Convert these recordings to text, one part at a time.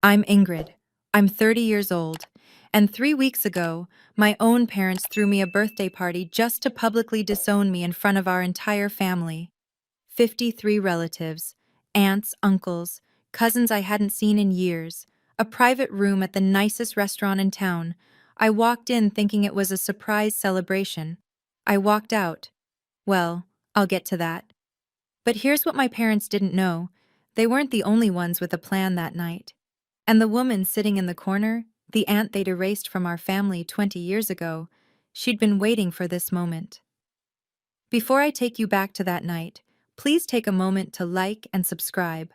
I'm Ingrid. I'm 30 years old, and 3 weeks ago, my own parents threw me a birthday party just to publicly disown me in front of our entire family. 53 relatives, aunts, uncles, cousins I hadn't seen in years, a private room at the nicest restaurant in town. I walked in thinking it was a surprise celebration. I walked out. Well, I'll get to that. But here's what my parents didn't know. They weren't the only ones with a plan that night. And the woman sitting in the corner, the aunt they'd erased from our family 20 years ago, she'd been waiting for this moment. Before I take you back to that night, please take a moment to like and subscribe,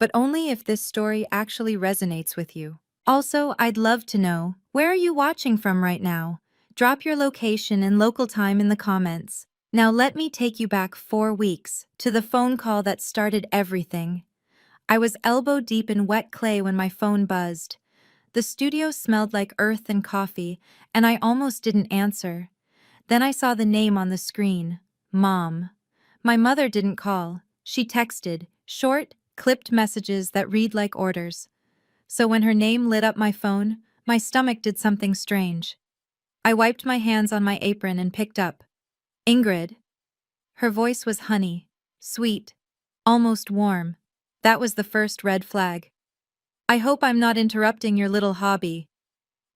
but only if this story actually resonates with you. Also, I'd love to know, where are you watching from right now? Drop your location and local time in the comments. Now let me take you back 4 weeks, to the phone call that started everything. I was elbow deep in wet clay when my phone buzzed. The studio smelled like earth and coffee, and I almost didn't answer. Then I saw the name on the screen, Mom. My mother didn't call. She texted, short, clipped messages that read like orders. So when her name lit up my phone, my stomach did something strange. I wiped my hands on my apron and picked up. Ingrid. Her voice was honey, sweet, almost warm. That was the first red flag. I hope I'm not interrupting your little hobby.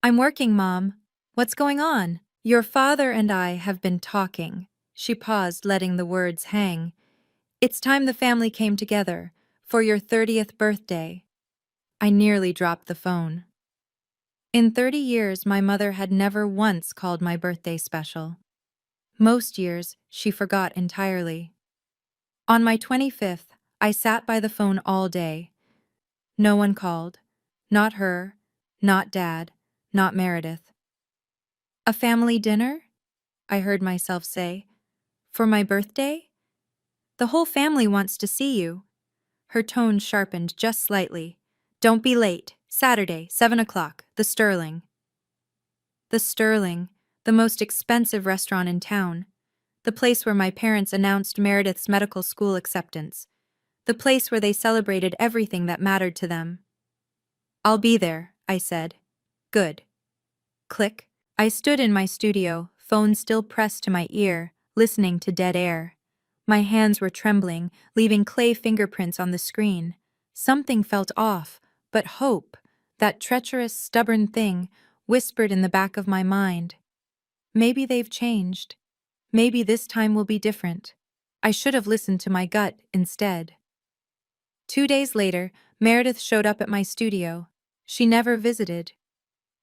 I'm working, Mom. What's going on? Your father and I have been talking. She paused, letting the words hang. It's time the family came together, for your 30th birthday. I nearly dropped the phone. In 30 years, my mother had never once called my birthday special. Most years, she forgot entirely. On my 25th, I sat by the phone all day. No one called. Not her, not Dad, not Meredith. A family dinner? I heard myself say. For my birthday? The whole family wants to see you. Her tone sharpened just slightly. Don't be late. Saturday, 7 o'clock, the Sterling. The Sterling, the most expensive restaurant in town. The place where my parents announced Meredith's medical school acceptance. The place where they celebrated everything that mattered to them. I'll be there, I said. Good. Click. I stood in my studio, phone still pressed to my ear, listening to dead air. My hands were trembling, leaving clay fingerprints on the screen. Something felt off, but hope, that treacherous, stubborn thing, whispered in the back of my mind. Maybe they've changed. Maybe this time will be different. I should have listened to my gut instead. 2 days later, Meredith showed up at my studio. She never visited.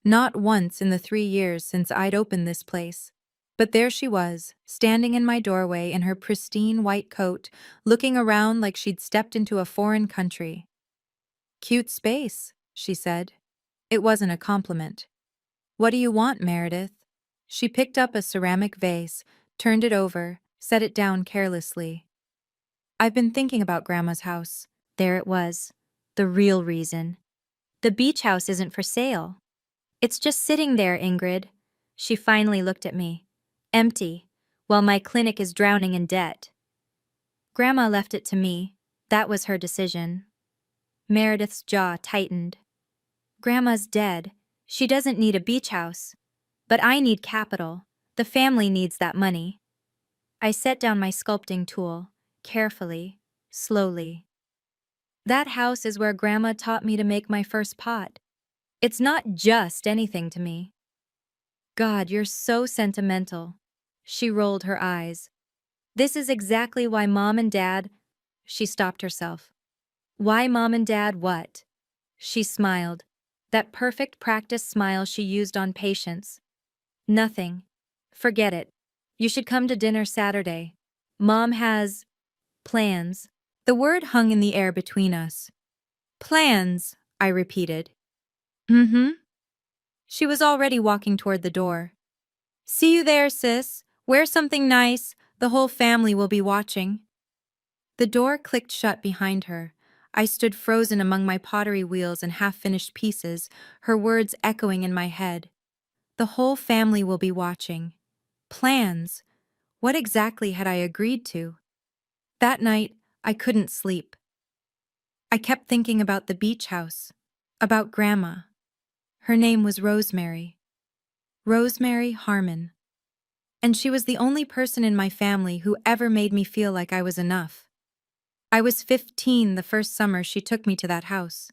Not once in the 3 years since I'd opened this place. But there she was, standing in my doorway in her pristine white coat, looking around like she'd stepped into a foreign country. Cute space, she said. It wasn't a compliment. What do you want, Meredith? She picked up a ceramic vase, turned it over, set it down carelessly. I've been thinking about Grandma's house. There it was. The real reason. The beach house isn't for sale. It's just sitting there, Ingrid. She finally looked at me. Empty, while my clinic is drowning in debt. Grandma left it to me. That was her decision. Meredith's jaw tightened. Grandma's dead. She doesn't need a beach house. But I need capital. The family needs that money. I set down my sculpting tool, carefully, slowly. That house is where Grandma taught me to make my first pot. It's not just anything to me. God, you're so sentimental. She rolled her eyes. This is exactly why Mom and Dad... She stopped herself. Why Mom and Dad what? She smiled. That perfect practice smile she used on patients. Nothing. Forget it. You should come to dinner Saturday. Mom has... plans. The word hung in the air between us. Plans, I repeated. Mm-hmm. She was already walking toward the door. See you there, sis. Wear something nice. The whole family will be watching. The door clicked shut behind her. I stood frozen among my pottery wheels and half-finished pieces, her words echoing in my head. The whole family will be watching. Plans. What exactly had I agreed to? That night, I couldn't sleep. I kept thinking about the beach house. About Grandma. Her name was Rosemary. Rosemary Harmon. And she was the only person in my family who ever made me feel like I was enough. I was 15 the first summer she took me to that house.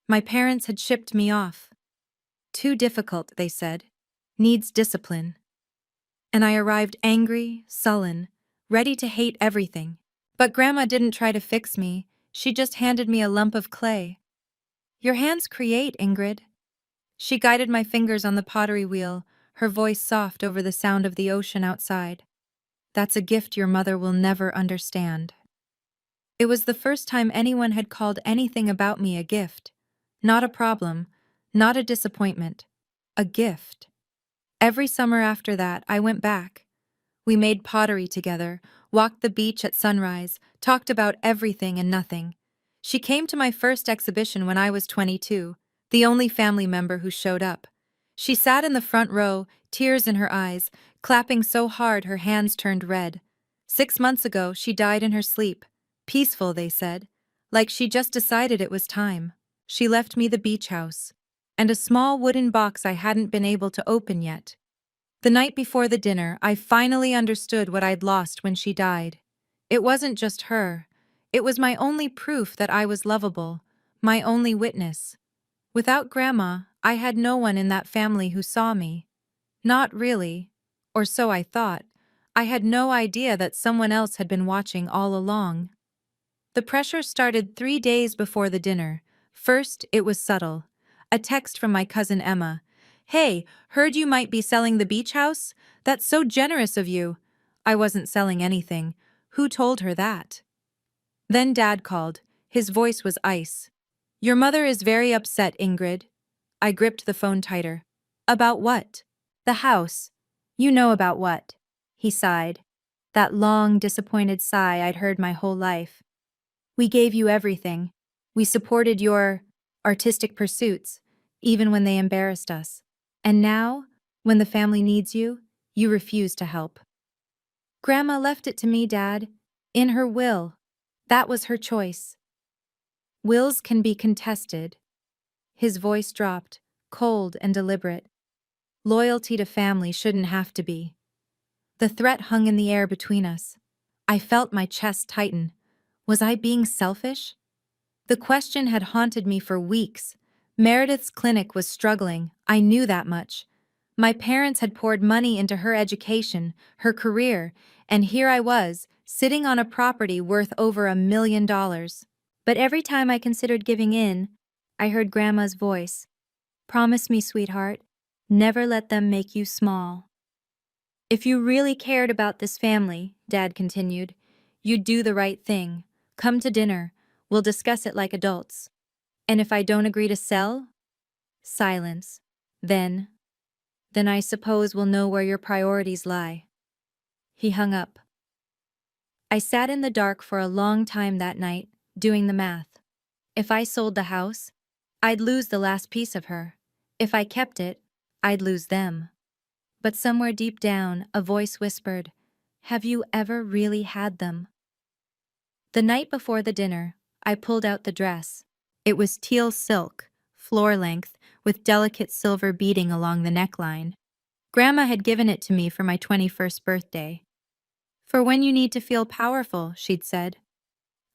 My parents had shipped me off. Too difficult, they said. Needs discipline. And I arrived angry, sullen, ready to hate everything. But Grandma didn't try to fix me. She just handed me a lump of clay. Your hands create, Ingrid. She guided my fingers on the pottery wheel, her voice soft over the sound of the ocean outside. That's a gift your mother will never understand. It was the first time anyone had called anything about me a gift. Not a problem, not a disappointment. A gift. Every summer after that, I went back. We made pottery together, walked the beach at sunrise, talked about everything and nothing. She came to my first exhibition when I was 22, the only family member who showed up. She sat in the front row, tears in her eyes, clapping so hard her hands turned red. 6 months ago, she died in her sleep. Peaceful, they said. Like she just decided it was time. She left me the beach house. And a small wooden box I hadn't been able to open yet. The night before the dinner, I finally understood what I'd lost when she died. It wasn't just her. It was my only proof that I was lovable, my only witness. Without Grandma, I had no one in that family who saw me. Not really. Or so I thought. I had no idea that someone else had been watching all along. The pressure started 3 days before the dinner. First, it was subtle. A text from my cousin Emma. "Hey, heard you might be selling the beach house? That's so generous of you." I wasn't selling anything. Who told her that? Then Dad called. His voice was ice. "Your mother is very upset, Ingrid." I gripped the phone tighter. "About what?" "The house. You know about what." He sighed. That long, disappointed sigh I'd heard my whole life. "We gave you everything. We supported your artistic pursuits, even when they embarrassed us. And now, when the family needs you, you refuse to help." "Grandma left it to me, Dad. In her will. That was her choice." "Wills can be contested." His voice dropped, cold and deliberate. "Loyalty to family shouldn't have to be." The threat hung in the air between us. I felt my chest tighten. Was I being selfish? The question had haunted me for weeks. Meredith's clinic was struggling, I knew that much. My parents had poured money into her education, her career, and here I was, sitting on a property worth over $1 million. But every time I considered giving in, I heard Grandma's voice. "Promise me, sweetheart, never let them make you small." "If you really cared about this family," Dad continued, "you'd do the right thing. Come to dinner. We'll discuss it like adults. And if I don't agree to sell?" Silence. Then I suppose we'll know where your priorities lie." He hung up. I sat in the dark for a long time that night, doing the math. If I sold the house, I'd lose the last piece of her. If I kept it, I'd lose them. But somewhere deep down, a voice whispered, "Have you ever really had them?" The night before the dinner, I pulled out the dress. It was teal silk, floor-length, with delicate silver beading along the neckline. Grandma had given it to me for my 21st birthday. "For when you need to feel powerful," she'd said.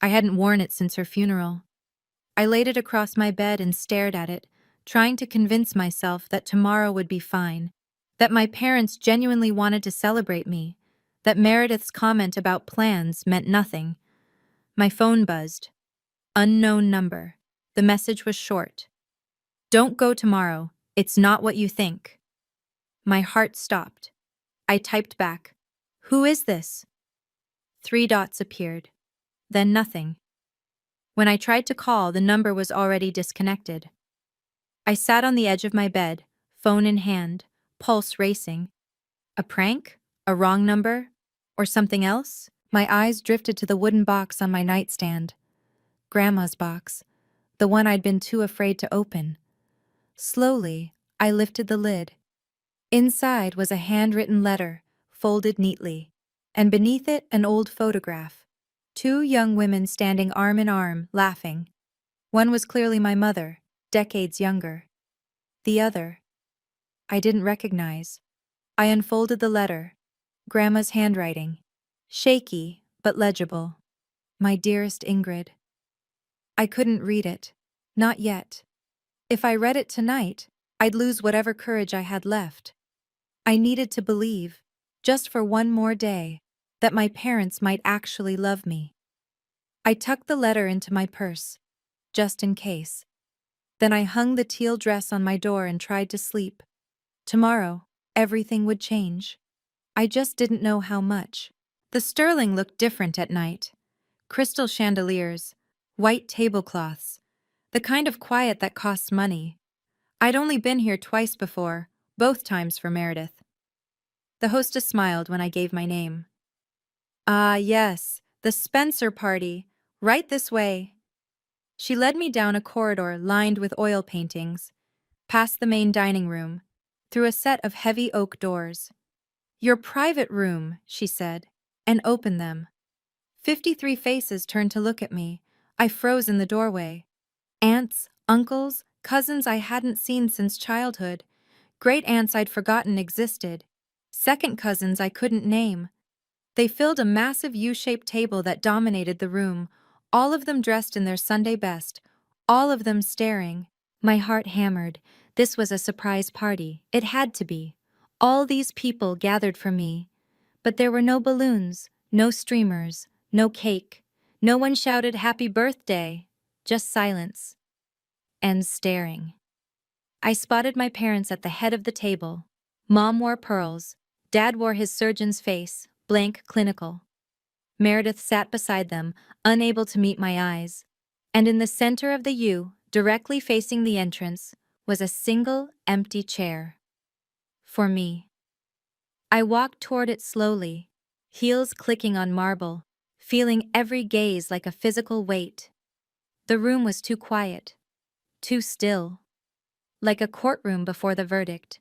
I hadn't worn it since her funeral. I laid it across my bed and stared at it, trying to convince myself that tomorrow would be fine, that my parents genuinely wanted to celebrate me, that Meredith's comment about plans meant nothing. My phone buzzed. Unknown number. The message was short. "Don't go tomorrow. It's not what you think." My heart stopped. I typed back, "Who is this?" 3 dots appeared. Then nothing. When I tried to call, the number was already disconnected. I sat on the edge of my bed, phone in hand, pulse racing. A prank? A wrong number? Or something else? My eyes drifted to the wooden box on my nightstand. Grandma's box. The one I'd been too afraid to open. Slowly, I lifted the lid. Inside was a handwritten letter, folded neatly, and beneath it an old photograph. 2 young women standing arm in arm, laughing. One was clearly my mother, decades younger. The other, I didn't recognize. I unfolded the letter. Grandma's handwriting. Shaky, but legible. My dearest Ingrid. I couldn't read it. Not yet. If I read it tonight, I'd lose whatever courage I had left. I needed to believe, just for one more day, that my parents might actually love me. I tucked the letter into my purse, just in case. Then I hung the teal dress on my door and tried to sleep. Tomorrow, everything would change. I just didn't know how much. The Sterling looked different at night. Crystal chandeliers, white tablecloths, the kind of quiet that costs money. I'd only been here twice before, both times for Meredith. The hostess smiled when I gave my name. Ah, yes, the Spencer party. Right this way. She led me down a corridor lined with oil paintings, past the main dining room, through a set of heavy oak doors. Your private room, she said, and opened them. 53 faces turned to look at me. I froze in the doorway. Aunts, uncles, cousins I hadn't seen since childhood, great-aunts I'd forgotten existed, second cousins I couldn't name. They filled a massive U-shaped table that dominated the room, all of them dressed in their Sunday best, all of them staring. My heart hammered. This was a surprise party. It had to be. All these people gathered for me. But there were no balloons, no streamers, no cake. No one shouted happy birthday. Just silence. And staring. I spotted my parents at the head of the table. Mom wore pearls. Dad wore his surgeon's face, blank, clinical. Meredith sat beside them, unable to meet my eyes. And in the center of the U, directly facing the entrance, was a single, empty chair. For me. I walked toward it slowly, heels clicking on marble, feeling every gaze like a physical weight. The room was too quiet, too still, like a courtroom before the verdict.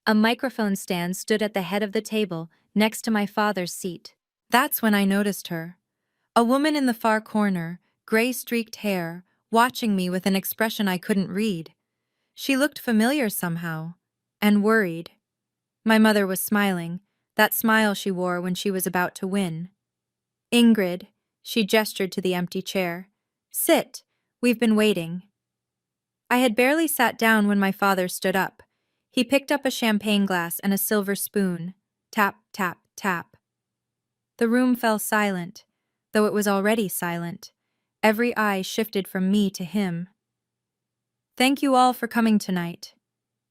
A microphone stand stood at the head of the table, next to my father's seat. That's when I noticed her. A woman in the far corner, gray-streaked hair, watching me with an expression I couldn't read. She looked familiar somehow, and worried. My mother was smiling, that smile she wore when she was about to win. Ingrid, she gestured to the empty chair. Sit, we've been waiting. I had barely sat down when my father stood up. He picked up a champagne glass and a silver spoon. Tap, tap, tap. The room fell silent, though it was already silent. Every eye shifted from me to him. Thank you all for coming tonight.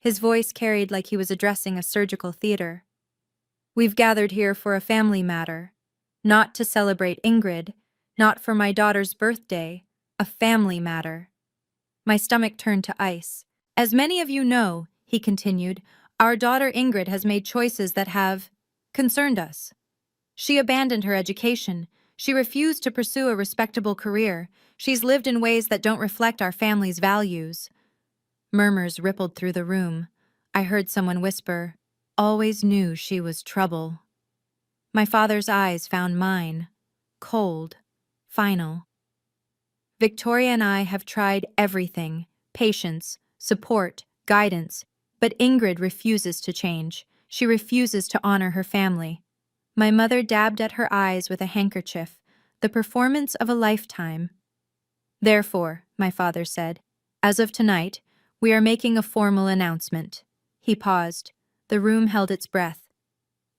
His voice carried like he was addressing a surgical theater. We've gathered here for a family matter. Not to celebrate Ingrid, not for my daughter's birthday, a family matter. My stomach turned to ice. As many of you know, he continued, our daughter Ingrid has made choices that have concerned us. She abandoned her education. She refused to pursue a respectable career. She's lived in ways that don't reflect our family's values. Murmurs rippled through the room. I heard someone whisper, always knew she was trouble. My father's eyes found mine, cold, final. Victoria and I have tried everything, patience, support, guidance, but Ingrid refuses to change. She refuses to honor her family. My mother dabbed at her eyes with a handkerchief, the performance of a lifetime. Therefore, my father said, as of tonight, we are making a formal announcement. He paused. The room held its breath.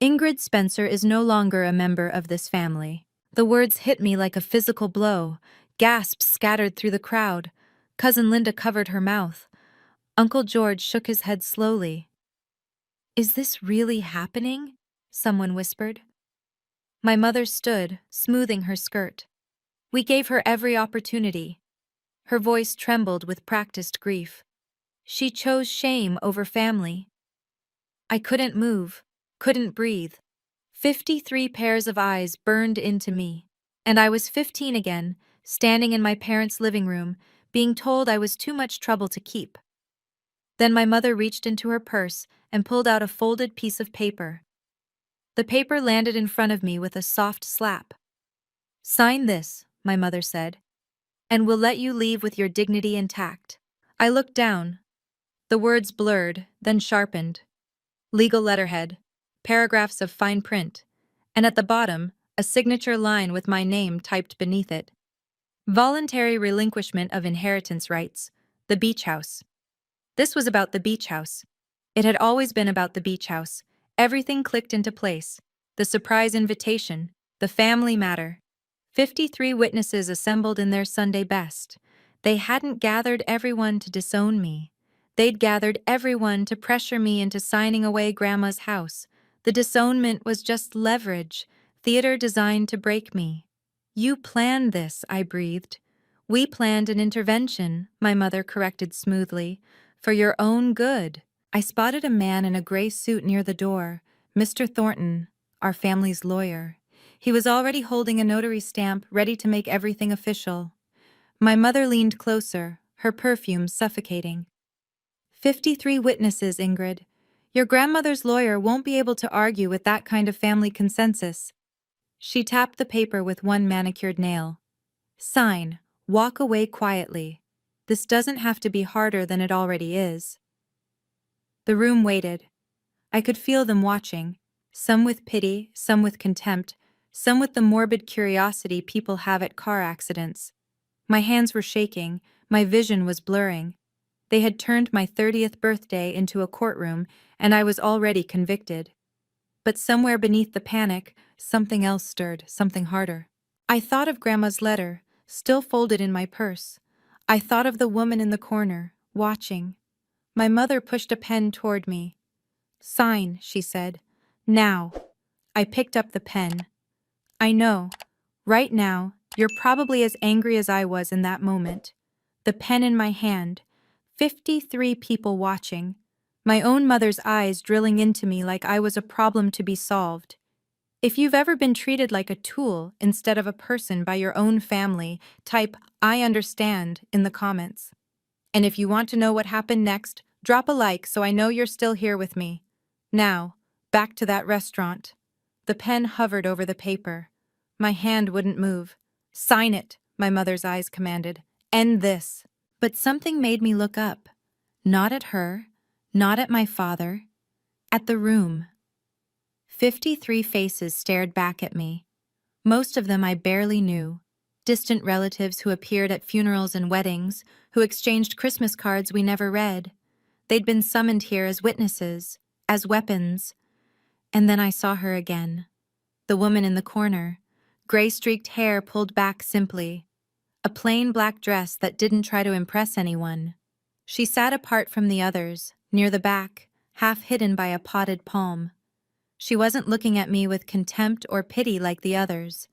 Ingrid Spencer is no longer a member of this family. The words hit me like a physical blow. Gasps scattered through the crowd. Cousin Linda covered her mouth. Uncle George shook his head slowly. Is this really happening? Someone whispered. My mother stood, smoothing her skirt. We gave her every opportunity. Her voice trembled with practiced grief. She chose shame over family. I couldn't move, couldn't breathe. 53 pairs of eyes burned into me, and I was 15 again, standing in my parents' living room, being told I was too much trouble to keep. Then my mother reached into her purse and pulled out a folded piece of paper. The paper landed in front of me with a soft slap. Sign this, my mother said, and we'll let you leave with your dignity intact. I looked down. The words blurred, then sharpened. Legal letterhead, paragraphs of fine print, and at the bottom, a signature line with my name typed beneath it. Voluntary relinquishment of inheritance rights, the beach house. This was about the beach house. It had always been about the beach house. Everything clicked into place. The surprise invitation, the family matter. 53 witnesses assembled in their Sunday best. They hadn't gathered everyone to disown me. They'd gathered everyone to pressure me into signing away Grandma's house. The disownment was just leverage, theater designed to break me. You planned this, I breathed. We planned an intervention, my mother corrected smoothly, for your own good. I spotted a man in a gray suit near the door, Mr. Thornton, our family's lawyer. He was already holding a notary stamp, ready to make everything official. My mother leaned closer, her perfume suffocating. 53 witnesses, Ingrid. Your grandmother's lawyer won't be able to argue with that kind of family consensus. She tapped the paper with one manicured nail. Sign. Walk away quietly. This doesn't have to be harder than it already is. The room waited. I could feel them watching, some with pity, some with contempt, some with the morbid curiosity people have at car accidents. My hands were shaking, my vision was blurring. They had turned my 30th birthday into a courtroom, and I was already convicted. But somewhere beneath the panic, something else stirred, something harder. I thought of Grandma's letter, still folded in my purse. I thought of the woman in the corner, watching. My mother pushed a pen toward me. Sign, she said. Now. I picked up the pen. I know. Right now, you're probably as angry as I was in that moment. The pen in my hand. 53 people watching. My own mother's eyes drilling into me like I was a problem to be solved. If you've ever been treated like a tool instead of a person by your own family, type "I understand" in the comments. And if you want to know what happened next, drop a like so I know you're still here with me. Now, back to that restaurant. The pen hovered over the paper. My hand wouldn't move. Sign it, my mother's eyes commanded. End this. But something made me look up. Not at her, not at my father, at the room. 53 faces stared back at me. Most of them I barely knew. Distant relatives who appeared at funerals and weddings, who exchanged Christmas cards we never read. They'd been summoned here as witnesses, as weapons. And then I saw her again. The woman in the corner, gray-streaked hair pulled back simply. A plain black dress that didn't try to impress anyone. She sat apart from the others, near the back, half hidden by a potted palm. She wasn't looking at me with contempt or pity like the others.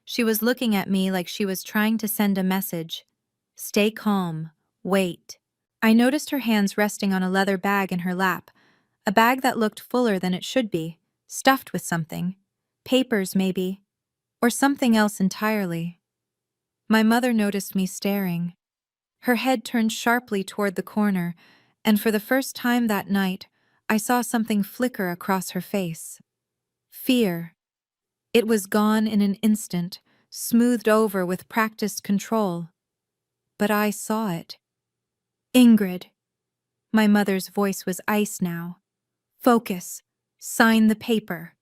She was looking at me like she was trying to send a message. Stay calm. Wait. I noticed her hands resting on a leather bag in her lap, a bag that looked fuller than it should be, stuffed with something. Papers, maybe. Or something else entirely. My mother noticed me staring. Her head turned sharply toward the corner, and for the first time that night, I saw something flicker across her face. Fear. It was gone in an instant, smoothed over with practiced control. But I saw it. Ingrid. My mother's voice was ice now. Focus. Sign the paper.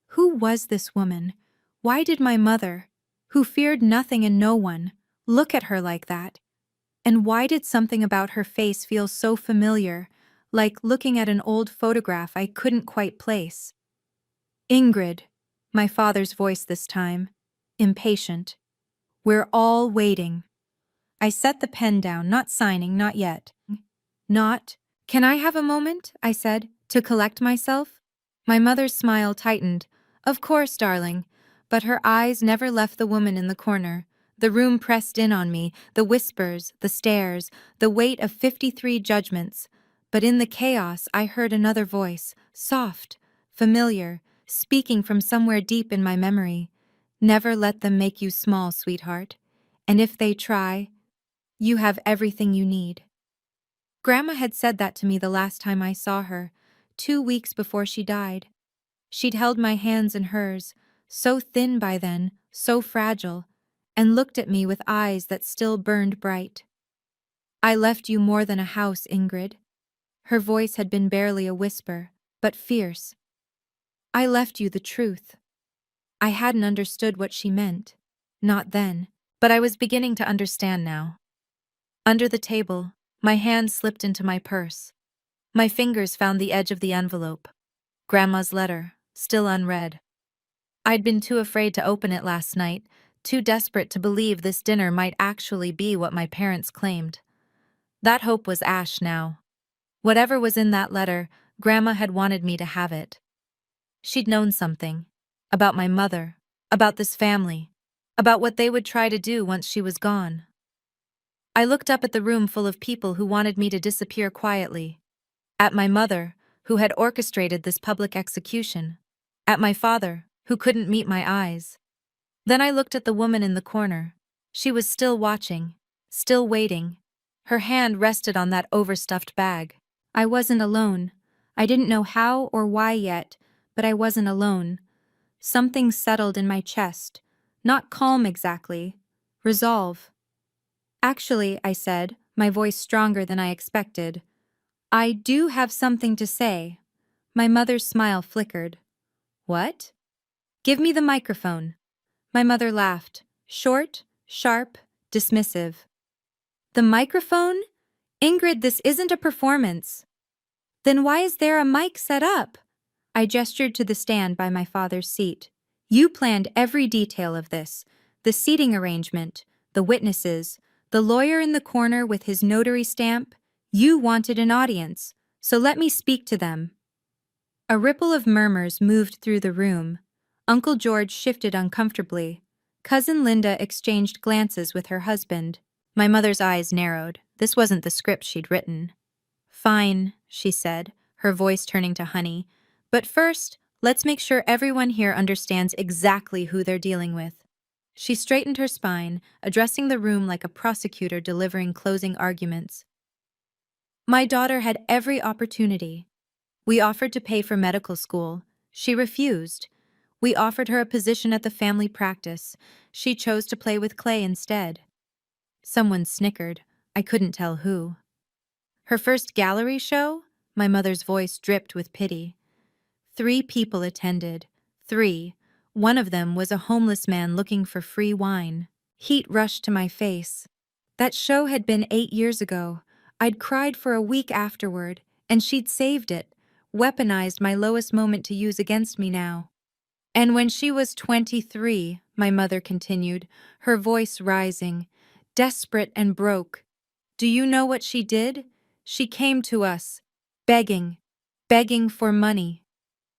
Who was this woman? Why did my mother, who feared nothing and no one, look at her like that? And why did something about her face feel so familiar, like looking at an old photograph I couldn't quite place? Ingrid, my father's voice this time, impatient. We're all waiting. I set the pen down, not signing, not yet. Not. Can I have a moment, I said, to collect myself? My mother's smile tightened. Of course, darling. But her eyes never left the woman in the corner. The room pressed in on me, the whispers, the stares, the weight of 53 judgments. But in the chaos, I heard another voice, soft, familiar, speaking from somewhere deep in my memory. Never let them make you small, sweetheart. And if they try, you have everything you need. Grandma had said that to me the last time I saw her, 2 weeks before she died. She'd held my hands in hers, so thin by then, so fragile, and looked at me with eyes that still burned bright. I left you more than a house, Ingrid. Her voice had been barely a whisper, but fierce. I left you the truth. I hadn't understood what she meant. Not then, but I was beginning to understand now. Under the table, my hand slipped into my purse. My fingers found the edge of the envelope. Grandma's letter, still unread. I'd been too afraid to open it last night, too desperate to believe this dinner might actually be what my parents claimed. That hope was ash now. Whatever was in that letter, Grandma had wanted me to have it. She'd known something. About my mother. About this family. About what they would try to do once she was gone. I looked up at the room full of people who wanted me to disappear quietly. At my mother, who had orchestrated this public execution. At my father, who couldn't meet my eyes. Then I looked at the woman in the corner. She was still watching, still waiting. Her hand rested on that overstuffed bag. I wasn't alone. I didn't know how or why yet, but I wasn't alone. Something settled in my chest. Not calm exactly. Resolve. Actually, I said, my voice stronger than I expected. I do have something to say. My mother's smile flickered. What? Give me the microphone. My mother laughed. Short, sharp, dismissive. The microphone? Ingrid, this isn't a performance. Then why is there a mic set up? I gestured to the stand by my father's seat. You planned every detail of this. The seating arrangement, the witnesses, the lawyer in the corner with his notary stamp. You wanted an audience, so let me speak to them. A ripple of murmurs moved through the room. Uncle George shifted uncomfortably. Cousin Linda exchanged glances with her husband. My mother's eyes narrowed. This wasn't the script she'd written. Fine, she said, her voice turning to honey. But first, let's make sure everyone here understands exactly who they're dealing with. She straightened her spine, addressing the room like a prosecutor delivering closing arguments. My daughter had every opportunity. We offered to pay for medical school. She refused. We offered her a position at the family practice. She chose to play with clay instead. Someone snickered. I couldn't tell who. Her first gallery show? My mother's voice dripped with pity. 3 people attended. 3. One of them was a homeless man looking for free wine. Heat rushed to my face. That show had been 8 years ago. I'd cried for a week afterward, and she'd saved it, weaponized my lowest moment to use against me now. And when she was 23, my mother continued, her voice rising, desperate and broke. Do you know what she did? She came to us, begging for money.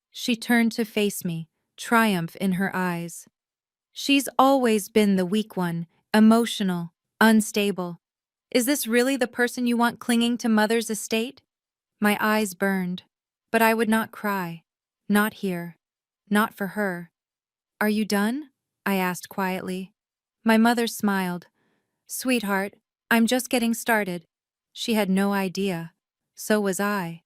She turned to face me, triumph in her eyes. She's always been the weak one, emotional, unstable. Is this really the person you want clinging to mother's estate? My eyes burned, but I would not cry. Not here. Not for her. Are you done? I asked quietly. My mother smiled. Sweetheart, I'm just getting started. She had no idea. So was I.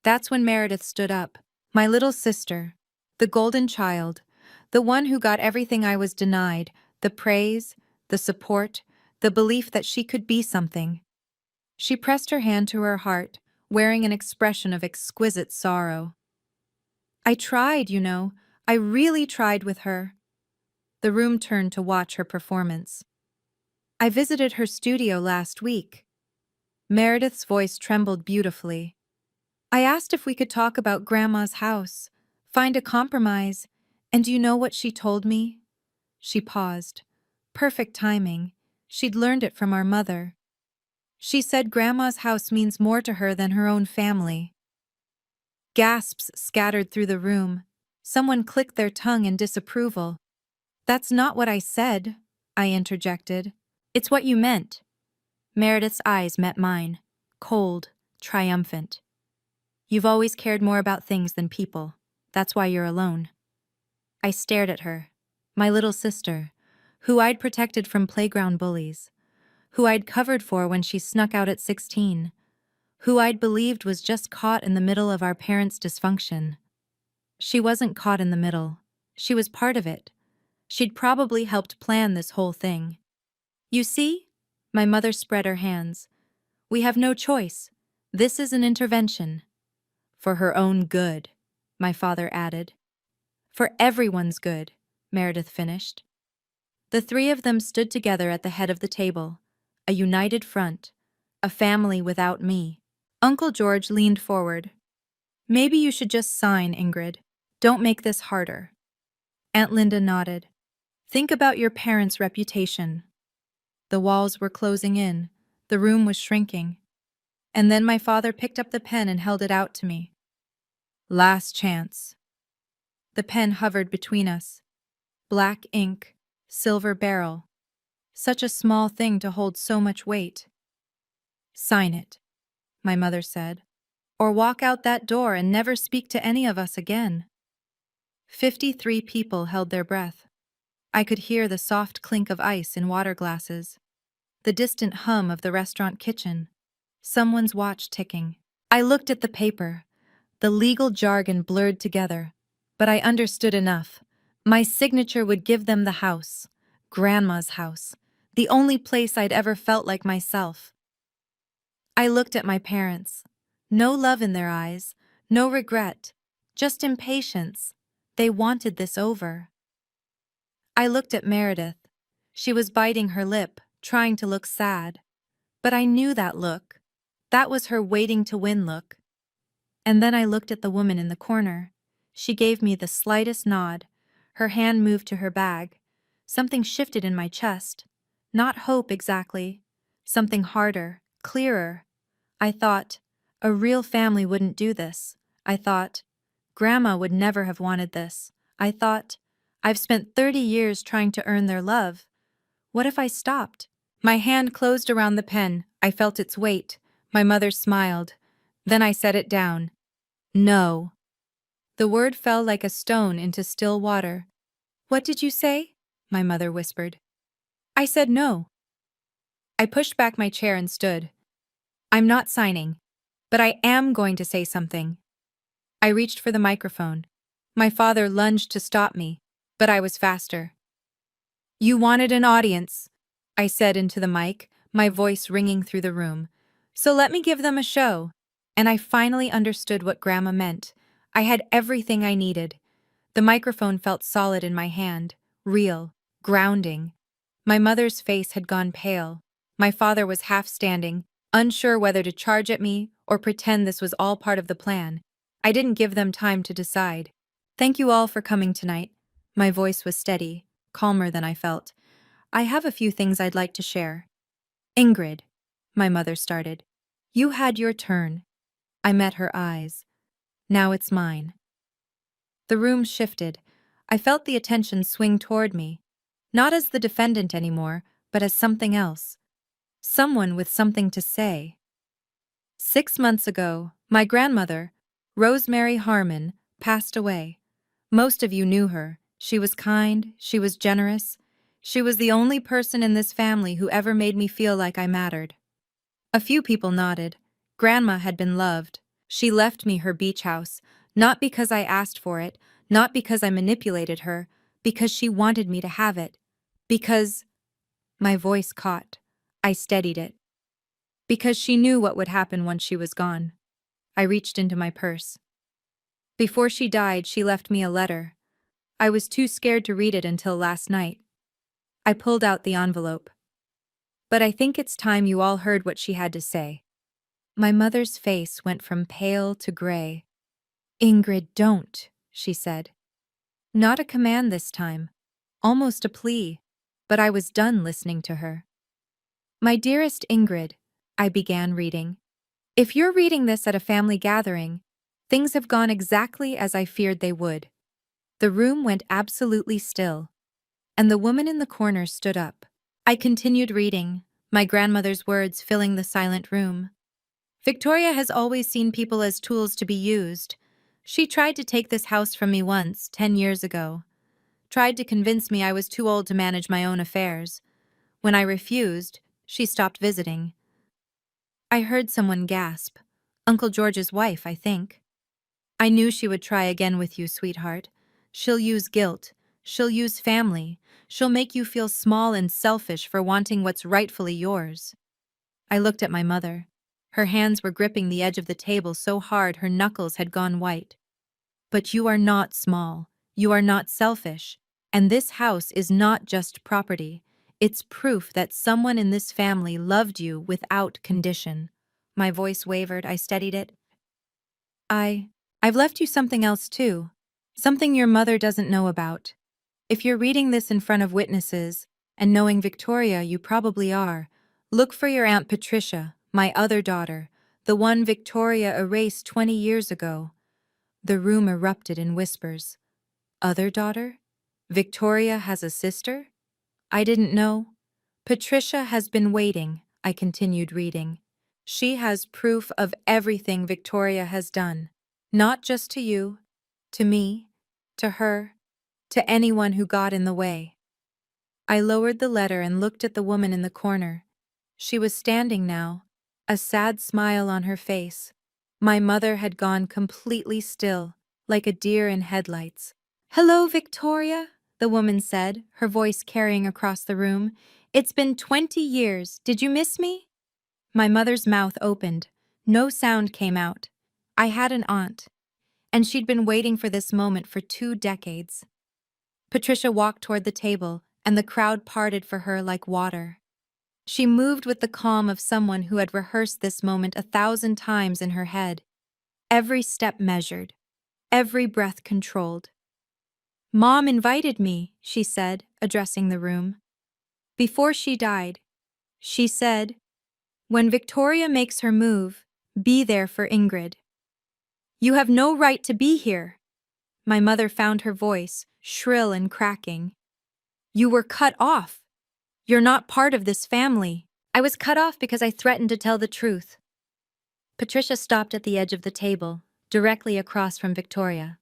That's when Meredith stood up. My little sister. The golden child. The one who got everything I was denied. The praise, the support, the belief that she could be something. She pressed her hand to her heart, wearing an expression of exquisite sorrow. I tried, you know. I really tried with her. The room turned to watch her performance. I visited her studio last week. Meredith's voice trembled beautifully. I asked if we could talk about Grandma's house, find a compromise, and do you know what she told me? She paused. Perfect timing. She'd learned it from our mother. She said Grandma's house means more to her than her own family. Gasps scattered through the room. Someone clicked their tongue in disapproval. That's not what I said, I interjected. It's what you meant. Meredith's eyes met mine, cold, triumphant. You've always cared more about things than people. That's why you're alone. I stared at her, my little sister, who I'd protected from playground bullies, who I'd covered for when she snuck out at 16, who I'd believed was just caught in the middle of our parents' dysfunction. She wasn't caught in the middle. She was part of it. She'd probably helped plan this whole thing. You see? My mother spread her hands. We have no choice. This is an intervention. For her own good, my father added. For everyone's good, Meredith finished. The three of them stood together at the head of the table, a united front, a family without me. Uncle George leaned forward. Maybe you should just sign, Ingrid. Don't make this harder. Aunt Linda nodded. Think about your parents' reputation. The walls were closing in. The room was shrinking. And then my father picked up the pen and held it out to me. Last chance. The pen hovered between us. Black ink, silver barrel. Such a small thing to hold so much weight. Sign it, my mother said, or walk out that door and never speak to any of us again. 53 people held their breath. I could hear the soft clink of ice in water glasses, the distant hum of the restaurant kitchen, someone's watch ticking. I looked at the paper, the legal jargon blurred together, but I understood enough. My signature would give them the house, Grandma's house, the only place I'd ever felt like myself. I looked at my parents. No love in their eyes, no regret, just impatience. They wanted this over. I looked at Meredith. She was biting her lip, trying to look sad. But I knew that look. That was her waiting to win look. And then I looked at the woman in the corner. She gave me the slightest nod. Her hand moved to her bag. Something shifted in my chest. Not hope exactly. Something harder, clearer. I thought, a real family wouldn't do this. I thought, Grandma would never have wanted this. I thought, I've spent 30 years trying to earn their love. What if I stopped? My hand closed around the pen. I felt its weight. My mother smiled. Then I set it down. No. The word fell like a stone into still water. What did you say? My mother whispered. I said no. I pushed back my chair and stood. I'm not signing, but I am going to say something. I reached for the microphone. My father lunged to stop me, but I was faster. You wanted an audience, I said into the mic, my voice ringing through the room. So let me give them a show. And I finally understood what Grandma meant. I had everything I needed. The microphone felt solid in my hand, real, grounding. My mother's face had gone pale. My father was half standing, unsure whether to charge at me or pretend this was all part of the plan. I didn't give them time to decide. Thank you all for coming tonight. My voice was steady, calmer than I felt. I have a few things I'd like to share. Ingrid, my mother started. You had your turn. I met her eyes. Now it's mine. The room shifted. I felt the attention swing toward me. Not as the defendant anymore, but as something else. Someone with something to say. 6 months ago, my grandmother, Rosemary Harmon, passed away. Most of you knew her. She was kind, she was generous. She was the only person in this family who ever made me feel like I mattered. A few people nodded. Grandma had been loved. She left me her beach house, not because I asked for it, not because I manipulated her, because she wanted me to have it. Because... My voice caught. I steadied it. Because she knew what would happen once she was gone. I reached into my purse. Before she died, she left me a letter. I was too scared to read it until last night. I pulled out the envelope. But I think it's time you all heard what she had to say. My mother's face went from pale to gray. Ingrid, don't, she said. Not a command this time. Almost a plea. But I was done listening to her. My dearest Ingrid, I began reading. If you're reading this at a family gathering, things have gone exactly as I feared they would. The room went absolutely still, and the woman in the corner stood up. I continued reading, my grandmother's words filling the silent room. Victoria has always seen people as tools to be used. She tried to take this house from me once, 10 years ago. Tried to convince me I was too old to manage my own affairs. When I refused, she stopped visiting. I heard someone gasp. Uncle George's wife, I think. I knew she would try again with you, sweetheart. She'll use guilt. She'll use family. She'll make you feel small and selfish for wanting what's rightfully yours. I looked at my mother. Her hands were gripping the edge of the table so hard her knuckles had gone white. But you are not small. You are not selfish. And this house is not just property. It's proof that someone in this family loved you without condition. My voice wavered. I steadied it. I've left you something else too. Something your mother doesn't know about. If you're reading this in front of witnesses, and knowing Victoria you probably are, look for your Aunt Patricia, my other daughter, the one Victoria erased 20 years ago. The room erupted in whispers. Other daughter? Victoria has a sister? I didn't know. Patricia has been waiting, I continued reading. She has proof of everything Victoria has done. Not just to you, to me, to her, to anyone who got in the way. I lowered the letter and looked at the woman in the corner. She was standing now, a sad smile on her face. My mother had gone completely still, like a deer in headlights. "Hello, Victoria," the woman said, her voice carrying across the room. "It's been 20 years. Did you miss me?" My mother's mouth opened. No sound came out. I had an aunt, and she'd been waiting for this moment for 2 decades. Patricia walked toward the table, and the crowd parted for her like water. She moved with the calm of someone who had rehearsed this moment 1,000 times in her head. Every step measured, every breath controlled. "Mom invited me," she said, addressing the room. "Before she died, she said, 'When Victoria makes her move, be there for Ingrid.' You have no right to be here." My mother found her voice, shrill and cracking. "You were cut off. You're not part of this family." "I was cut off because I threatened to tell the truth." Patricia stopped at the edge of the table, directly across from Victoria.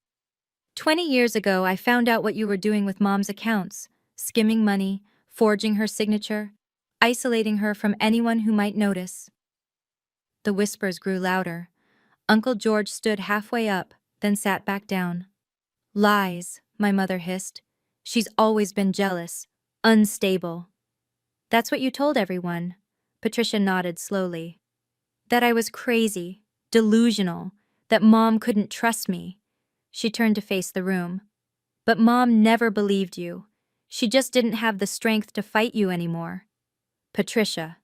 20 years ago, I found out what you were doing with Mom's accounts, skimming money, forging her signature, isolating her from anyone who might notice." The whispers grew louder. Uncle George stood halfway up, then sat back down. "Lies," my mother hissed. "She's always been jealous, unstable." "That's what you told everyone." Patricia nodded slowly. "That I was crazy, delusional, that Mom couldn't trust me." She turned to face the room. "But Mom never believed you. She just didn't have the strength to fight you anymore." "Patricia,"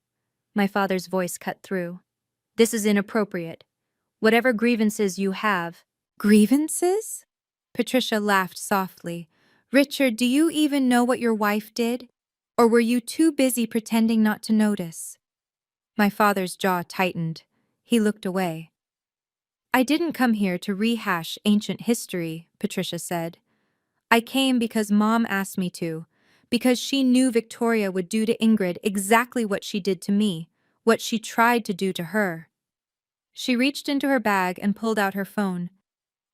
my father's voice cut through, "this is inappropriate. Whatever grievances you have—" "Grievances?" Patricia laughed softly. "Richard, do you even know what your wife did? Or were you too busy pretending not to notice?" My father's jaw tightened. He looked away. "I didn't come here to rehash ancient history," Patricia said. "I came because Mom asked me to, because she knew Victoria would do to Ingrid exactly what she did to me, what she tried to do to her." She reached into her bag and pulled out her phone.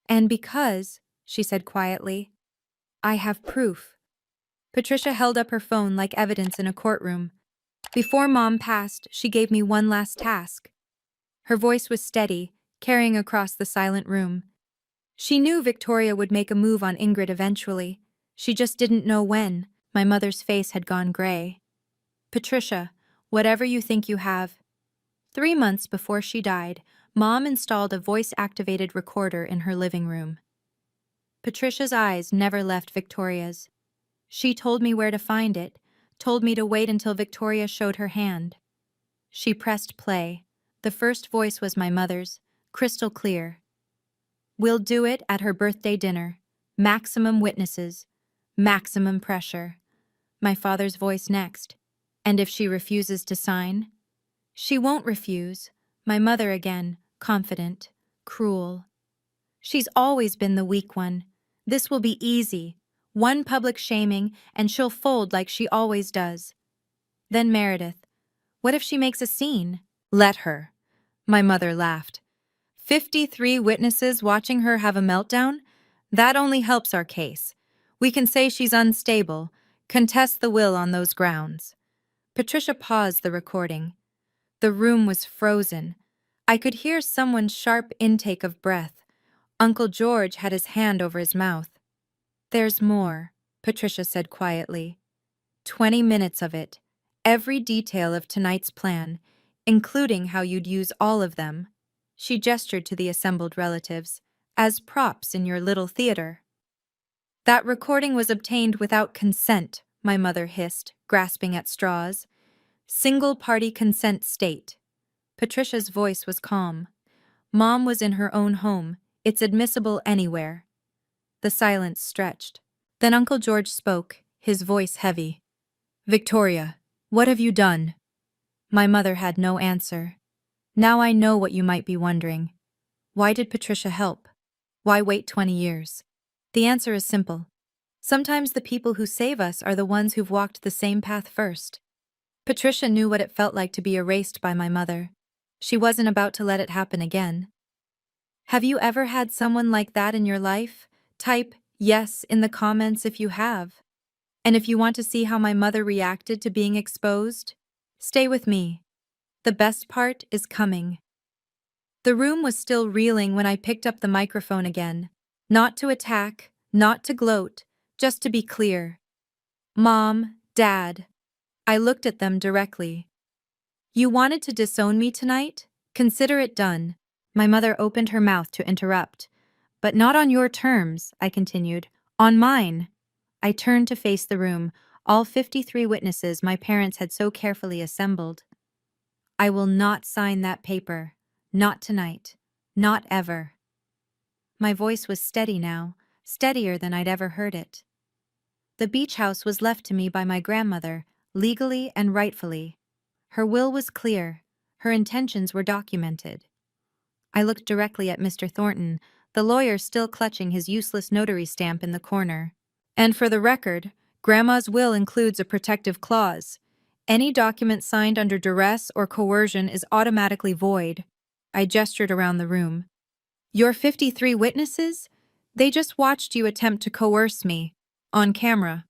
"And because," she said quietly, "I have proof." Patricia held up her phone like evidence in a courtroom. "Before Mom passed, she gave me one last task." Her voice was steady, carrying across the silent room. "She knew Victoria would make a move on Ingrid eventually. She just didn't know when." My mother's face had gone gray. "Patricia, whatever you think you have." 3 months before she died, Mom installed a voice-activated recorder in her living room. Patricia's eyes never left Victoria's. She told me where to find it, told me to wait until Victoria showed her hand. She pressed play. The first voice was my mother's, crystal clear. "We'll do it at her birthday dinner. Maximum witnesses. Maximum pressure." My father's voice next. "And if she refuses to sign?" "She won't refuse." My mother again, confident, cruel. "She's always been the weak one. This will be easy. One public shaming, and she'll fold like she always does." Then Meredith. "What if she makes a scene?" "Let her." My mother laughed. 53 witnesses watching her have a meltdown? That only helps our case. We can say she's unstable, contest the will on those grounds." Patricia paused the recording. The room was frozen. I could hear someone's sharp intake of breath. Uncle George had his hand over his mouth. "There's more," Patricia said quietly. 20 minutes of it. Every detail of tonight's plan. including how you'd use all of them. She gestured to the assembled relatives, as props in your little theater. That recording was obtained without consent, my mother hissed, grasping at straws. Single-party consent state. Patricia's voice was calm. Mom was in her own home. It's admissible anywhere. The silence stretched. Then Uncle George spoke, his voice heavy. Victoria, what have you done? My mother had no answer. Now I know what you might be wondering. Why did Patricia help? Why wait 20 years? The answer is simple. Sometimes the people who save us are the ones who've walked the same path first. Patricia knew what it felt like to be erased by my mother. She wasn't about to let it happen again. Have you ever had someone like that in your life? Type yes in the comments if you have. And if you want to see how my mother reacted to being exposed, stay with me. The best part is coming. The room was still reeling when I picked up the microphone again. Not to attack, not to gloat, just to be clear. Mom, Dad. I looked at them directly. You wanted to disown me tonight? Consider it done. My mother opened her mouth to interrupt. But not on your terms, I continued. On mine. I turned to face the room, all 53 witnesses my parents had so carefully assembled. I will not sign that paper. Not tonight. Not ever. My voice was steady now, steadier than I'd ever heard it. The beach house was left to me by my grandmother, legally and rightfully. Her will was clear. Her intentions were documented. I looked directly at Mr. Thornton, the lawyer still clutching his useless notary stamp in the corner. And for the record, Grandma's will includes a protective clause. Any document signed under duress or coercion is automatically void. I gestured around the room. Your 53 witnesses? They just watched you attempt to coerce me. On camera.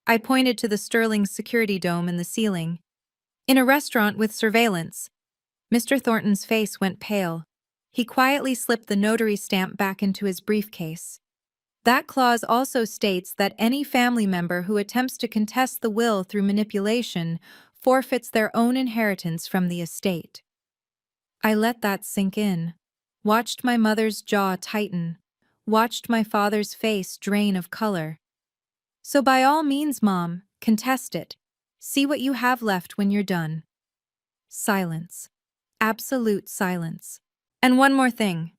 I pointed to the Sterling security dome in the ceiling. In a restaurant with surveillance. Mr. Thornton's face went pale. He quietly slipped the notary stamp back into his briefcase. That clause also states that any family member who attempts to contest the will through manipulation forfeits their own inheritance from the estate. I let that sink in. Watched my mother's jaw tighten. Watched my father's face drain of color. So by all means, Mom, contest it. See what you have left when you're done. Silence. Absolute silence. And one more thing.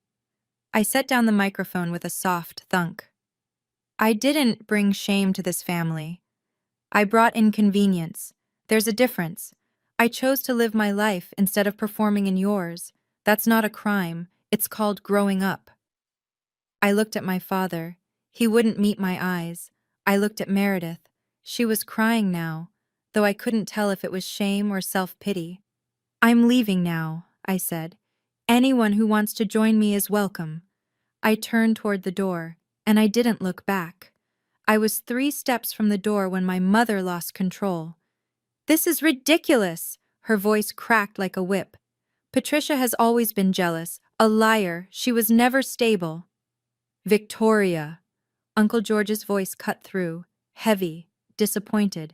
I set down the microphone with a soft thunk. I didn't bring shame to this family. I brought inconvenience. There's a difference. I chose to live my life instead of performing in yours. That's not a crime. It's called growing up. I looked at my father. He wouldn't meet my eyes. I looked at Meredith. She was crying now, though I couldn't tell if it was shame or self-pity. I'm leaving now, I said. Anyone who wants to join me is welcome. I turned toward the door, and I didn't look back. I was 3 steps from the door when my mother lost control. This is ridiculous! Her voice cracked like a whip. Patricia has always been jealous, a liar. She was never stable. Victoria. Uncle George's voice cut through, heavy, disappointed.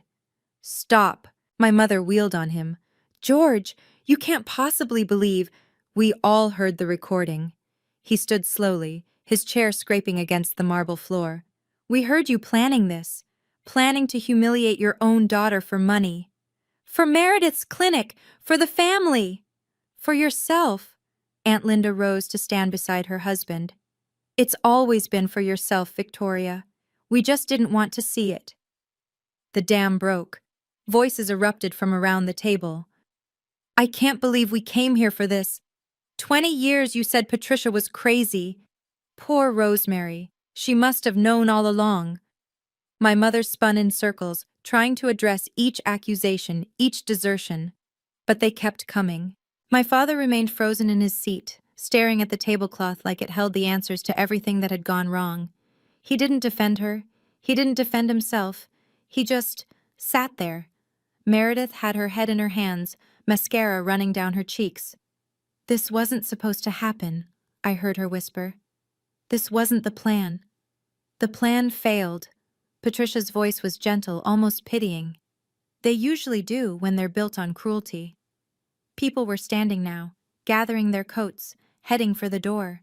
Stop. My mother wheeled on him. George, you can't possibly believe. We all heard the recording. He stood slowly, his chair scraping against the marble floor. We heard you planning this, planning to humiliate your own daughter for money. For Meredith's clinic, for the family. For yourself. Aunt Linda rose to stand beside her husband. It's always been for yourself, Victoria. We just didn't want to see it. The dam broke. Voices erupted from around the table. I can't believe we came here for this. 20 years you said Patricia was crazy. Poor Rosemary. She must have known all along. My mother spun in circles, trying to address each accusation, each desertion. But they kept coming. My father remained frozen in his seat, staring at the tablecloth like it held the answers to everything that had gone wrong. He didn't defend her. He didn't defend himself. He just sat there. Meredith had her head in her hands, mascara running down her cheeks. This wasn't supposed to happen, I heard her whisper. This wasn't the plan. The plan failed. Patricia's voice was gentle, almost pitying. They usually do when they're built on cruelty. People were standing now, gathering their coats, heading for the door.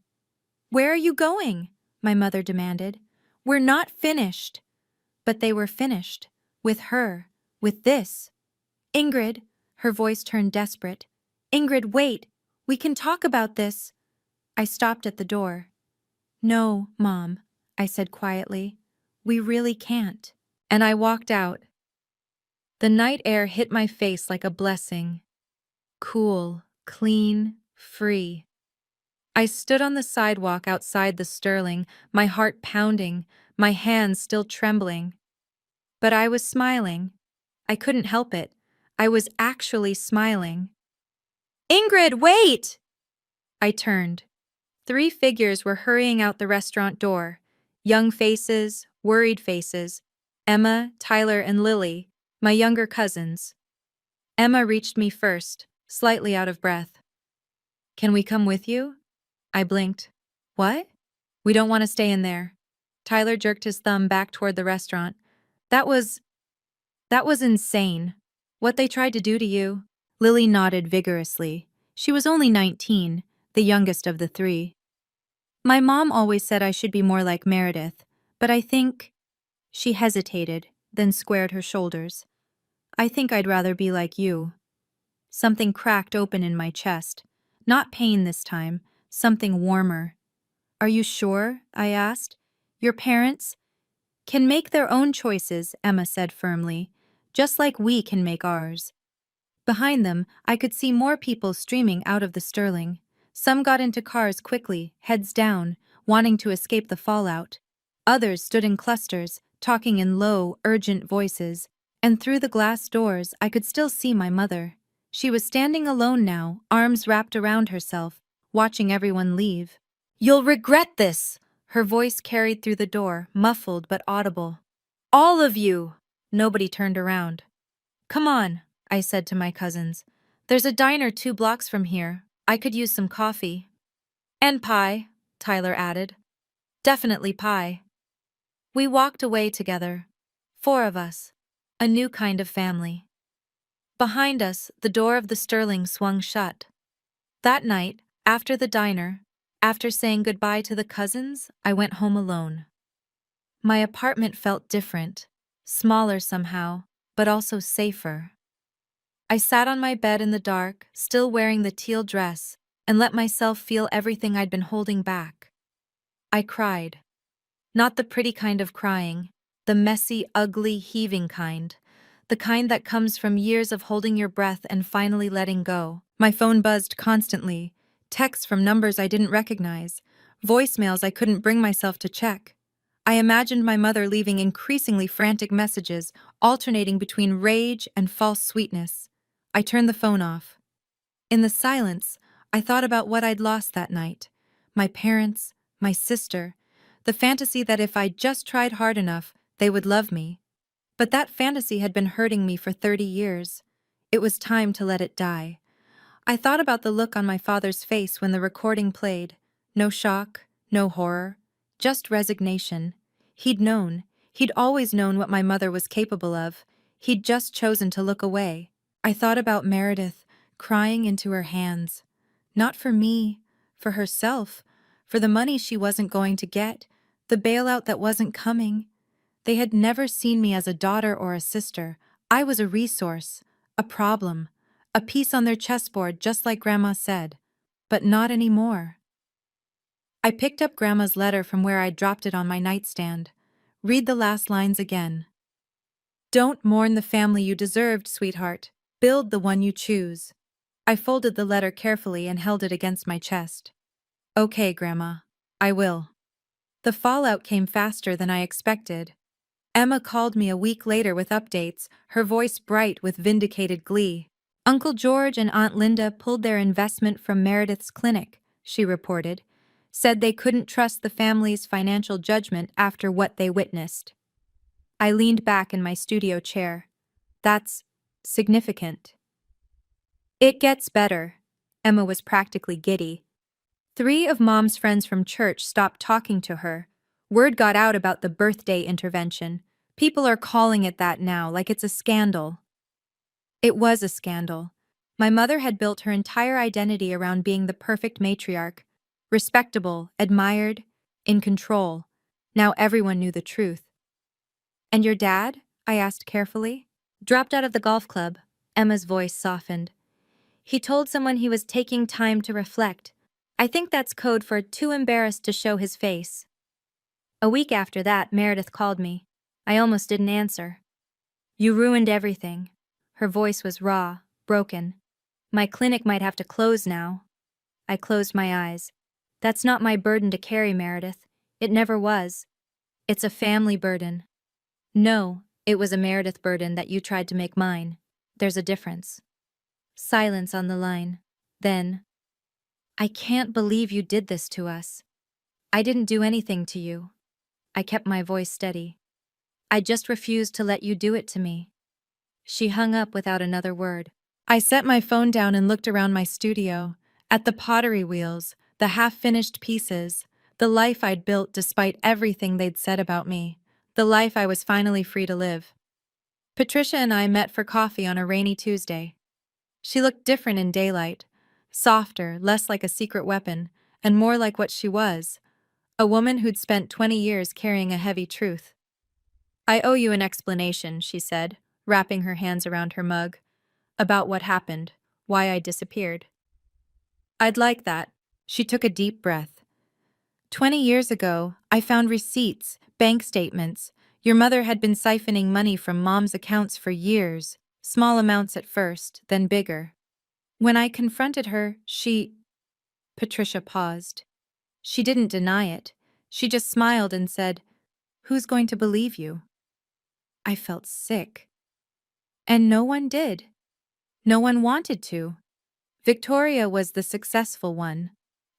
"Where are you going?" my mother demanded. "We're not finished." But they were finished. With her. With this. "Ingrid," her voice turned desperate. "Ingrid, wait. We can talk about this." I stopped at the door. "No, Mom," I said quietly. "We really can't." And I walked out. The night air hit my face like a blessing. Cool, clean, free. I stood on the sidewalk outside the Sterling, my heart pounding, my hands still trembling. But I was smiling. I couldn't help it. I was actually smiling. "Ingrid, wait!" I turned. 3 figures were hurrying out the restaurant door. Young faces, worried faces. Emma, Tyler, and Lily, my younger cousins. Emma reached me first, slightly out of breath. "Can we come with you?" I blinked. "What?" "We don't want to stay in there." Tyler jerked his thumb back toward the restaurant. That was insane. What they tried to do to you." Lily nodded vigorously. She was only 19, the youngest of the 3. "My mom always said I should be more like Meredith, but I think—" She hesitated, then squared her shoulders. "I think I'd rather be like you." Something cracked open in my chest. Not pain this time, something warmer. "Are you sure?" I asked. "Your parents—" "Can make their own choices," Emma said firmly, "just like we can make ours." Behind them, I could see more people streaming out of the Sterling. Some got into cars quickly, heads down, wanting to escape the fallout. Others stood in clusters, talking in low, urgent voices, and through the glass doors I could still see my mother. She was standing alone now, arms wrapped around herself, watching everyone leave. "You'll regret this!" Her voice carried through the door, muffled but audible. "All of you!" Nobody turned around. "Come on," I said to my cousins. "There's a diner 2 blocks from here. I could use some coffee." "And pie," Tyler added. "Definitely pie." We walked away together. 4 of us. A new kind of family. Behind us, the door of the Sterling swung shut. That night, after the diner, after saying goodbye to the cousins, I went home alone. My apartment felt different, smaller somehow, but also safer. I sat on my bed in the dark, still wearing the teal dress, and let myself feel everything I'd been holding back. I cried. Not the pretty kind of crying, the messy, ugly, heaving kind. The kind that comes from years of holding your breath and finally letting go. My phone buzzed constantly. Texts from numbers I didn't recognize. Voicemails I couldn't bring myself to check. I imagined my mother leaving increasingly frantic messages, alternating between rage and false sweetness. I turned the phone off. In the silence, I thought about what I'd lost that night. My parents, my sister, the fantasy that if I just tried hard enough, they would love me. But that fantasy had been hurting me for 30 years. It was time to let it die. I thought about the look on my father's face when the recording played. No shock, no horror, just resignation. He'd known. He'd always known what my mother was capable of. He'd just chosen to look away. I thought about Meredith, crying into her hands. Not for me, for herself, for the money she wasn't going to get, the bailout that wasn't coming. They had never seen me as a daughter or a sister. I was a resource, a problem, a piece on their chessboard just like Grandma said. But not anymore. I picked up Grandma's letter from where I'd dropped it on my nightstand. Read the last lines again. "Don't mourn the family you deserved, sweetheart. Build the one you choose." I folded the letter carefully and held it against my chest. "Okay, Grandma. I will." The fallout came faster than I expected. Emma called me a week later with updates, her voice bright with vindicated glee. "Uncle George and Aunt Linda pulled their investment from Meredith's clinic," she reported. "Said they couldn't trust the family's financial judgment after what they witnessed." I leaned back in my studio chair. "That's significant." "It gets better." Emma was practically giddy. 3 of Mom's friends from church stopped talking to her. Word got out about the birthday intervention. People are calling it that now, like it's a scandal. It was a scandal. My mother had built her entire identity around being the perfect matriarch, respectable, admired, in control. Now everyone knew the truth. And your dad? I asked carefully. Dropped out of the golf club. Emma's voice softened. He told someone he was taking time to reflect. I think that's code for too embarrassed to show his face. A week after that, Meredith called me. I almost didn't answer. You ruined everything. Her voice was raw, broken. My clinic might have to close now. I closed my eyes. That's not my burden to carry, Meredith. It never was. It's a family burden. No, it was a Meredith burden that you tried to make mine. There's a difference. Silence on the line. Then, I can't believe you did this to us. I didn't do anything to you. I kept my voice steady. I just refused to let you do it to me. She hung up without another word. I set my phone down and looked around my studio, at the pottery wheels, the half-finished pieces, the life I'd built despite everything they'd said about me, the life I was finally free to live. Patricia and I met for coffee on a rainy Tuesday. She looked different in daylight, softer, less like a secret weapon, and more like what she was, a woman who'd spent 20 years carrying a heavy truth. I owe you an explanation, she said, wrapping her hands around her mug, about what happened, why I disappeared. I'd like that. She took a deep breath. 20 years ago, I found receipts, bank statements. Your mother had been siphoning money from Mom's accounts for years, small amounts at first, then bigger. When I confronted her, Patricia paused. She didn't deny it. She just smiled and said, "Who's going to believe you?" I felt sick. And no one did. No one wanted to. Victoria was the successful one,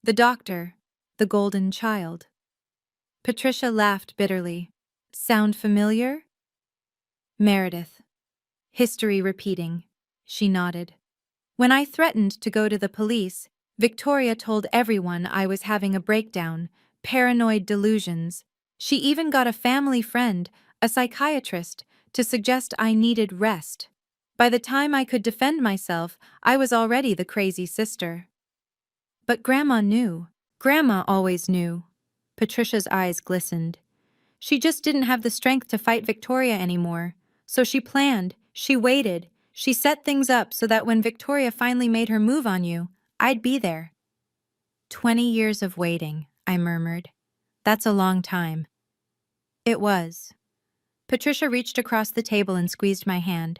the doctor, the golden child. Patricia laughed bitterly. Sound familiar? Meredith. History repeating. She nodded. When I threatened to go to the police, Victoria told everyone I was having a breakdown, paranoid delusions. She even got a family friend, a psychiatrist, to suggest I needed rest. By the time I could defend myself, I was already the crazy sister. But Grandma knew. Grandma always knew. Patricia's eyes glistened. She just didn't have the strength to fight Victoria anymore. So she planned, she waited, she set things up so that when Victoria finally made her move on you, I'd be there. 20 years of waiting, I murmured. That's a long time. It was. Patricia reached across the table and squeezed my hand.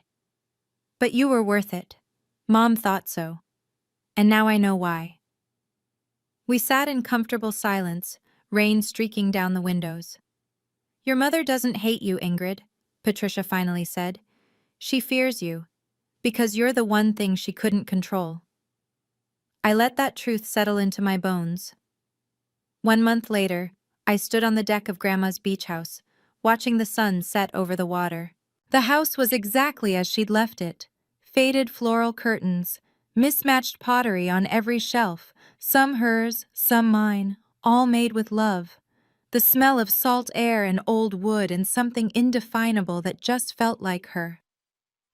But you were worth it. Mom thought so. And now I know why. We sat in comfortable silence, rain streaking down the windows. Your mother doesn't hate you, Ingrid, Patricia finally said. She fears you, because you're the one thing she couldn't control. I let that truth settle into my bones. 1 month later, I stood on the deck of Grandma's beach house, watching the sun set over the water. The house was exactly as she'd left it. Faded floral curtains, mismatched pottery on every shelf, some hers, some mine, all made with love. The smell of salt air and old wood and something indefinable that just felt like her.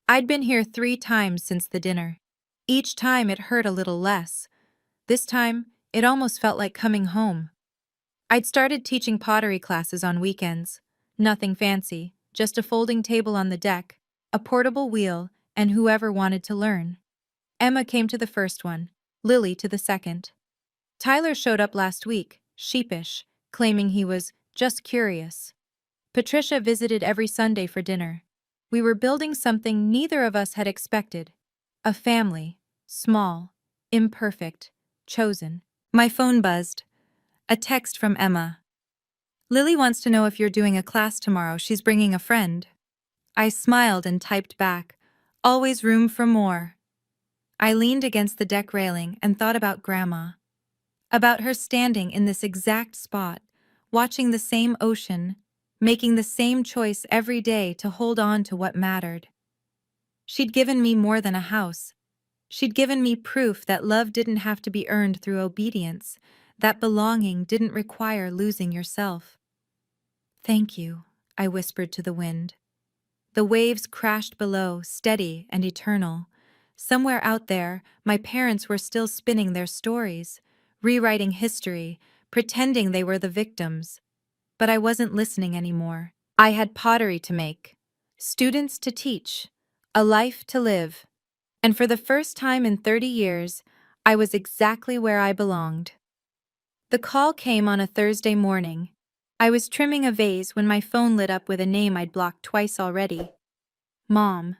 I'd been here 3 times since the dinner. Each time it hurt a little less. This time, it almost felt like coming home. I'd started teaching pottery classes on weekends. Nothing fancy, just a folding table on the deck, a portable wheel, and whoever wanted to learn. Emma came to the first one, Lily to the second. Tyler showed up last week, sheepish, claiming he was just curious. Patricia visited every Sunday for dinner. We were building something neither of us had expected. A family, small, imperfect, chosen. My phone buzzed. A text from Emma. Lily wants to know if you're doing a class tomorrow. She's bringing a friend. I smiled and typed back, always room for more. I leaned against the deck railing and thought about Grandma. About her standing in this exact spot, watching the same ocean, making the same choice every day to hold on to what mattered. She'd given me more than a house. She'd given me proof that love didn't have to be earned through obedience, that belonging didn't require losing yourself. Thank you, I whispered to the wind. The waves crashed below, steady and eternal. Somewhere out there, my parents were still spinning their stories, rewriting history, pretending they were the victims. But I wasn't listening anymore. I had pottery to make, students to teach, a life to live. And for the first time in 30 years, I was exactly where I belonged. The call came on a Thursday morning. I was trimming a vase when my phone lit up with a name I'd blocked twice already. Mom.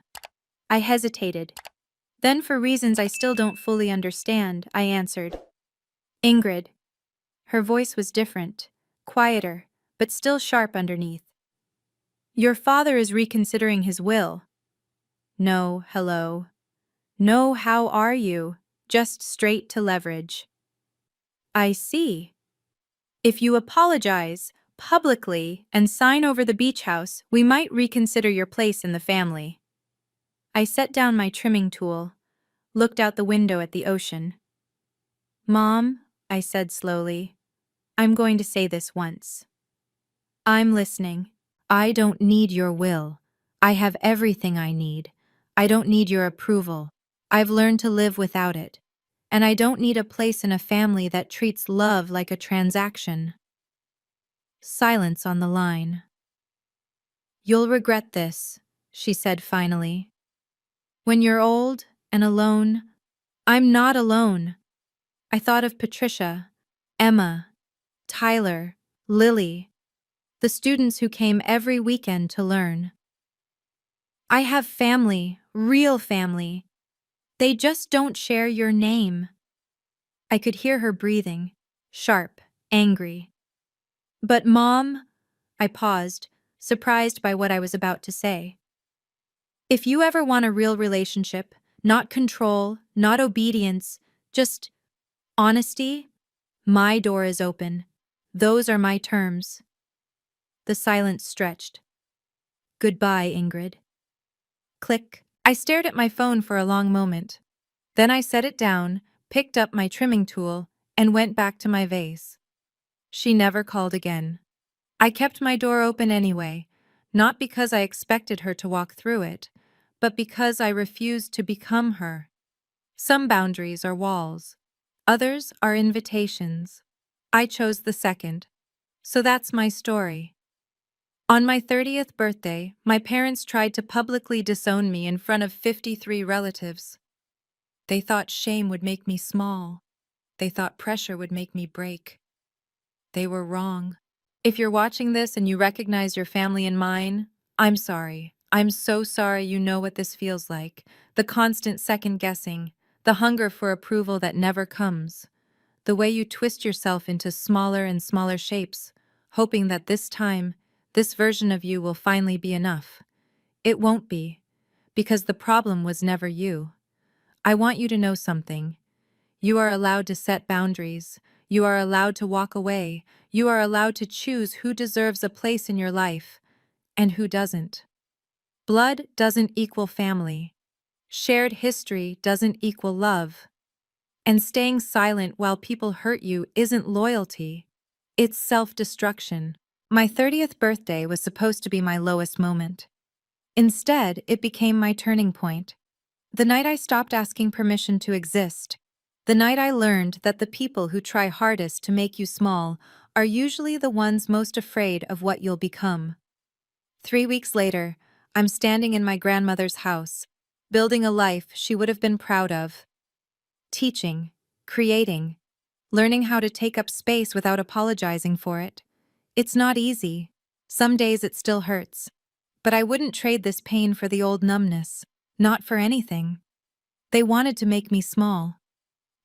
I hesitated. Then, for reasons I still don't fully understand, I answered. Ingrid. Her voice was different, quieter, but still sharp underneath. Your father is reconsidering his will. No, hello. No, how are you? Just straight to leverage. I see. If you apologize, publicly, and sign over the beach house, we might reconsider your place in the family. I set down my trimming tool, looked out the window at the ocean. Mom, I said slowly, I'm going to say this once. I'm listening. I don't need your will. I have everything I need. I don't need your approval. I've learned to live without it. And I don't need a place in a family that treats love like a transaction. Silence on the line. You'll regret this, she said finally. When you're old and alone, I'm not alone. I thought of Patricia, Emma, Tyler, Lily, the students who came every weekend to learn. I have family, real family. They just don't share your name. I could hear her breathing, sharp, angry. But Mom, I paused, surprised by what I was about to say. If you ever want a real relationship, not control, not obedience, just honesty, my door is open. Those are my terms. The silence stretched. Goodbye, Ingrid. Click. I stared at my phone for a long moment. Then I set it down, picked up my trimming tool, and went back to my vase. She never called again. I kept my door open anyway, not because I expected her to walk through it, but because I refused to become her. Some boundaries are walls. Others are invitations. I chose the second. So that's my story. On my 30th birthday, my parents tried to publicly disown me in front of 53 relatives. They thought shame would make me small. They thought pressure would make me break. They were wrong. If you're watching this and you recognize your family in mine, I'm sorry. I'm so sorry you know what this feels like. The constant second-guessing, the hunger for approval that never comes. The way you twist yourself into smaller and smaller shapes, hoping that this time, this version of you will finally be enough. It won't be, because the problem was never you. I want you to know something. You are allowed to set boundaries. You are allowed to walk away. You are allowed to choose who deserves a place in your life and who doesn't. Blood doesn't equal family. Shared history doesn't equal love. And staying silent while people hurt you isn't loyalty. It's self-destruction. My 30th birthday was supposed to be my lowest moment. Instead, it became my turning point. The night I stopped asking permission to exist. The night I learned that the people who try hardest to make you small are usually the ones most afraid of what you'll become. 3 weeks later, I'm standing in my grandmother's house, building a life she would have been proud of. Teaching, creating, learning how to take up space without apologizing for it. It's not easy. Some days it still hurts. But I wouldn't trade this pain for the old numbness. Not for anything. They wanted to make me small.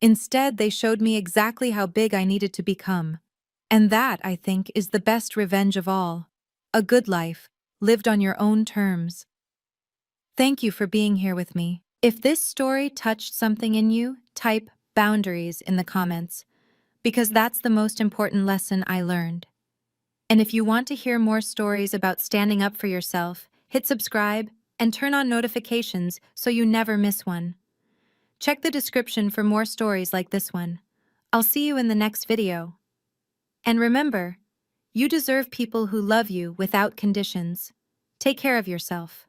Instead, they showed me exactly how big I needed to become. And that, I think, is the best revenge of all. A good life, lived on your own terms. Thank you for being here with me. If this story touched something in you, type boundaries in the comments, because that's the most important lesson I learned. And if you want to hear more stories about standing up for yourself, hit subscribe and turn on notifications so you never miss one. Check the description for more stories like this one. I'll see you in the next video. And remember, you deserve people who love you without conditions. Take care of yourself.